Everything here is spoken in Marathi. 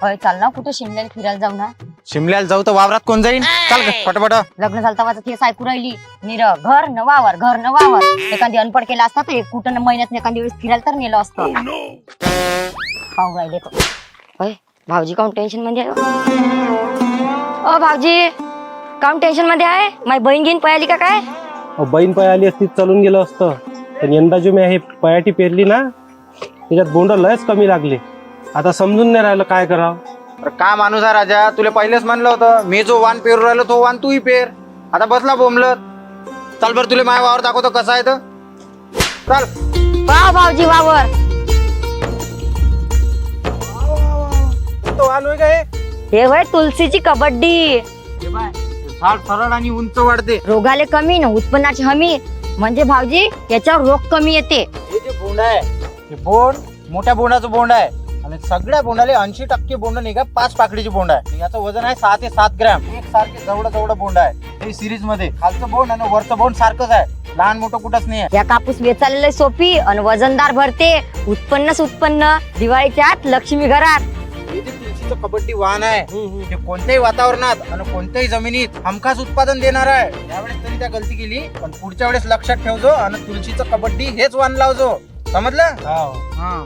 होय चाल ना कुठे शिमल्याला फिरायला जाऊ ना. शिमल्याला जाऊ तर वावरात कोण जाईन? चाल ग, पटापट. लग्न झालं तेव्हाच तेच ऐकू राहिली. निर घर न वावर एखादी अनपड केला असता तर कुठं महिन्यात एखादी वेळेस फिरायला तर नेलं असतं. पाहू राहिले तो. होय भाऊजी काऊन टेन्शन मध्ये आहे? ओ भाऊजी काऊन टेन्शन मध्ये आहे? माझी बहीण घेऊन पळाली का काय? बहीण पळाली असती चालून गेलं असतं, पण यंदा जो मी हे पयाटी पेरली ना त्याच्यात बोंड लयच कमी लागले. आता समजून नाही राहिलं काय करावं. अरे का माणूस आहे राजा, तुला पहिलेच म्हणलं होतं मी जो वाण पेरू राहिलो तो वाण तूही पेर. आता बसला बोंबलत. चाल बरं तुला माझ्या वावर दाखवतो कसा आहे तर. चाल. वाह भाऊजी वावर. तो वाण होय का हे? हे होय तुलसीची कबड्डी. झाड सरळ आणि उंच वाढते. रोगाले कमी न उत्पन्नाची हमी. म्हणजे भाऊजी याच्यावर रोग कमी येते. हे जे बोंड आहे हे बोंड मोठ्या बोंडाचं बोंड आहे आणि सगळ्या बोंडाले 80% बोंड निघा 5 पाकडीची बोंड आहे. याचं वजन आहे 6 ते 7 ग्रॅम. एक सारखे जवळ बोंड आहे. हे सिरीज मध्ये खालचं बोंड आणि वरचं बोंड सारखंच आहे. लहान मोठं कुठंच नाही आहे. या कापूस वेचायला सोपी आणि वजनदार भरते. उत्पन्न दिवाळीच्या आत लक्ष्मी घरात. हे जे तुळशीचं कबड्डी वाहन आहे ते कोणत्याही वातावरणात आणि कोणत्याही जमिनीत हमखास उत्पादन देणार आहे. यावेळेस तरी त्या गलती केली पण पुढच्या वेळेस लक्षात ठेवजो आणि तुळशीचं कबड्डी हेच वाहन लावजो. समजलं? हा.